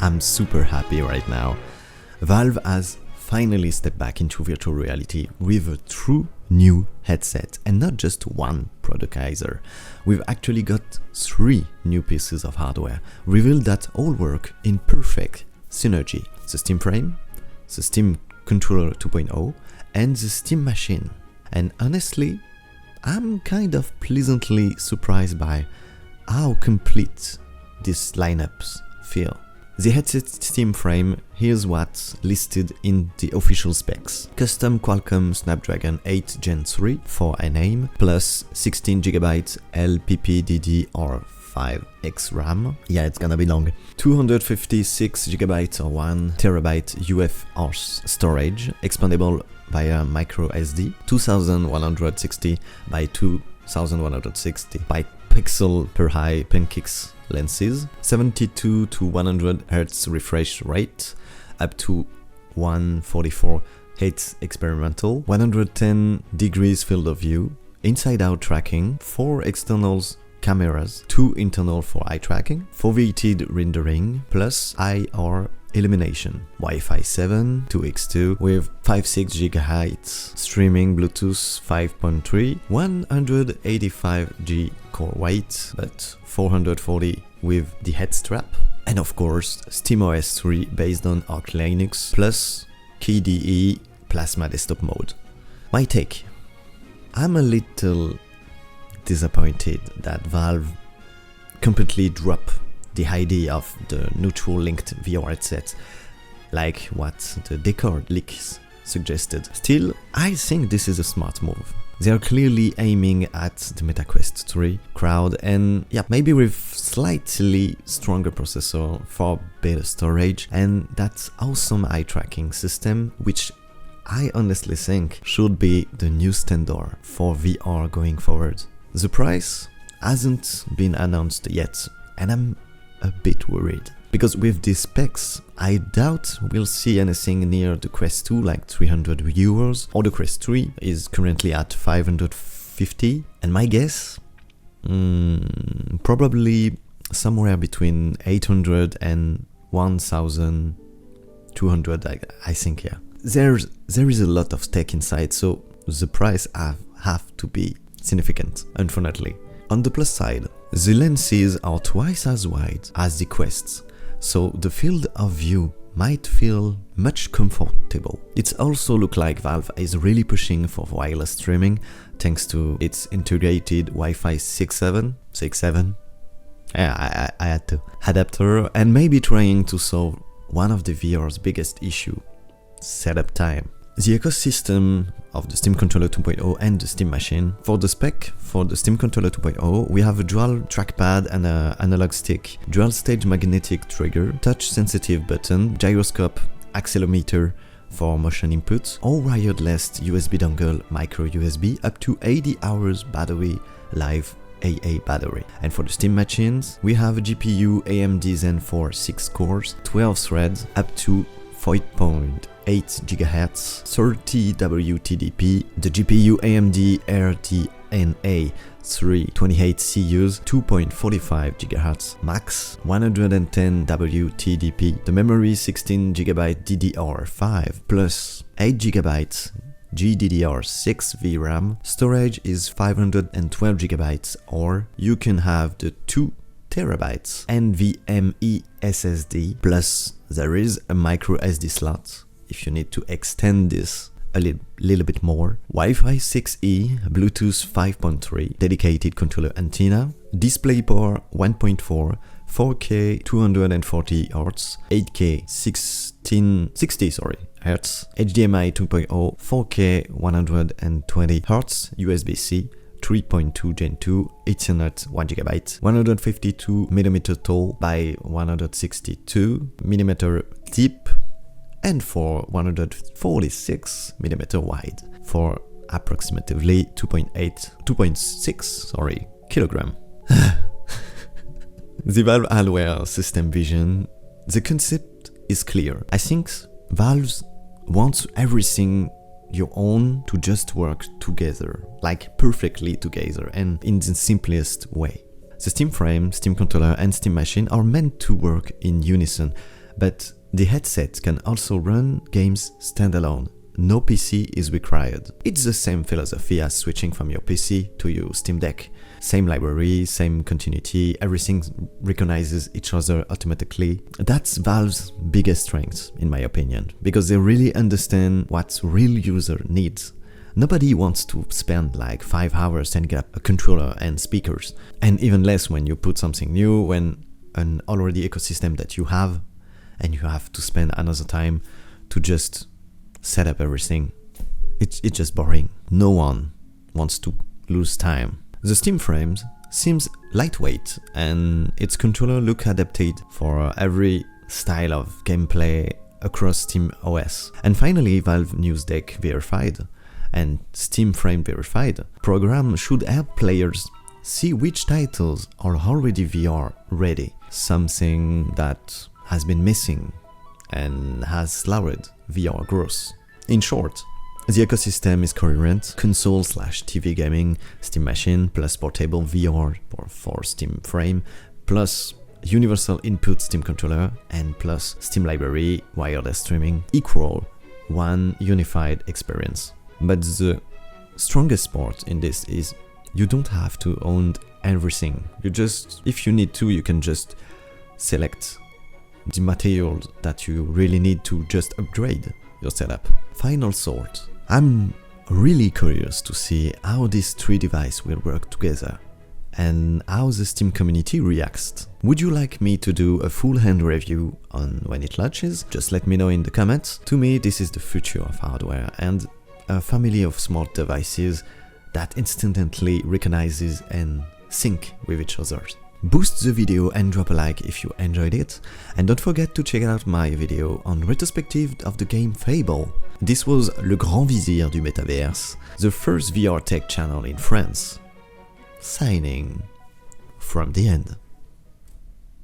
I'm super happy right now. Valve has finally stepped back into virtual reality with a true new headset, and not just one product either. We've actually got 3 new pieces of hardware revealed that all work in perfect synergy: the Steam Frame, the Steam Controller 2.0, and the Steam Machine. And honestly, I'm kind of pleasantly surprised by how complete these lineups feel. The headset Steam Frame, here's what's listed in the official specs. Custom Qualcomm Snapdragon 8 Gen 3 for an aim, plus 16GB LPPDDR5X RAM. Yeah, it's gonna be long. 256GB or 1TB UFR storage, expandable via micro SD, 2160 by 2160 by pixel per high pancakes lenses, 72 to 100 Hz refresh rate, up to 144 Hz experimental, 110 degrees field of view, inside-out tracking, 4 external cameras, 2 internal for eye tracking, foveated rendering, plus IR illumination, Wi-Fi 7, 2x2 with 56 GHz, streaming Bluetooth 5.3, 185G core weight, but 440 with the head strap, and of course SteamOS 3 based on Arch Linux plus KDE Plasma desktop mode. My take: I'm a little disappointed that Valve completely dropped the idea of the neutral linked VR headset, like what the Decor leaks suggested. Still, I think this is a smart move. They are clearly aiming at the MetaQuest 3 crowd, and yeah, maybe with slightly stronger processor for better storage and that awesome eye tracking system, which I honestly think should be the new standard for VR going forward. The price hasn't been announced yet, and I'm a bit worried, because with these specs, I doubt we'll see anything near the Quest 2, like 300 euros, or the Quest 3 is currently at 550, and my guess, probably somewhere between 800 and 1200, I think, yeah. There is a lot of tech inside, so the price have to be significant, unfortunately. On the plus side, the lenses are twice as wide as the Quests, so the field of view might feel much comfortable. It also looks like Valve is really pushing for wireless streaming thanks to its integrated Wi-Fi 6.7, yeah, I had to, adapter, and maybe trying to solve one of the VR's biggest issue: setup time. The ecosystem of the Steam Controller 2.0 and the Steam Machine. For the spec, for the Steam Controller 2.0, we have a dual trackpad and an analog stick, dual stage magnetic trigger, touch sensitive button, gyroscope, accelerometer for motion input, all wireless USB dongle, micro USB, up to 80 hours battery life AA battery. And for the Steam Machines, we have a GPU AMD Zen 4 6 cores, 12 threads, up to 4.8 GHz, 30 WTDP, the GPU AMD RDNA 328 CUs, 2.45 GHz, max 110 WTDP, the memory 16 GB DDR5 plus 8 GB GDDR6 VRAM, storage is 512 GB, or you can have the 2 TB NVMe SSD, plus there is a micro SD slot if you need to extend this a little bit more, Wi-Fi 6E, Bluetooth 5.3, dedicated controller antenna, DisplayPort 1.4, 4K 240 Hz, 8K 60 Hz, HDMI 2.0, 4K 120 Hz, USB-C 3.2 Gen 2, Ethernet 1GB, 152mm tall by 162mm deep, and for 146mm wide, for approximately 2.6 kilogram. The Valve hardware system vision, the concept is clear. I think Valve wants everything you own to just work together, like perfectly together, and in the simplest way. The Steam Frame, Steam Controller and Steam Machine are meant to work in unison, but the headset can also run games standalone. No PC is required. It's the same philosophy as switching from your PC to your Steam Deck. Same library, same continuity, everything recognizes each other automatically. That's Valve's biggest strength, in my opinion, because they really understand what real user needs. Nobody wants to spend like 5 hours setting up a controller and speakers, and even less when you put something new, when an already ecosystem that you have, and you have to spend another time to just set up everything. It's just boring. No one wants to lose time. The Steam frames seems lightweight, and its controller look adapted for every style of gameplay across Steam OS. And finally, Valve News Deck verified and Steam Frame verified program should help players see which titles are already VR ready, something that has been missing and has slowed VR growth. In short, the ecosystem is coherent: console/TV gaming, Steam Machine, plus portable VR for Steam Frame, plus universal input Steam controller, and plus Steam library, wireless streaming, equal one unified experience. But the strongest part in this is you don't have to own everything. You just, if you need to, you can just select the materials that you really need to just upgrade your setup. Final thought. I'm really curious to see how these three devices will work together and how the Steam community reacts. Would you like me to do a full hand review on when it launches? Just let me know in the comments. To me, this is the future of hardware and a family of smart devices that instantly recognizes and sync with each other. Boost the video and drop a like if you enjoyed it, and don't forget to check out my video on retrospective of the game Fable. This was Le Grand Vizir du Metaverse, the first VR tech channel in France. Signing from the end.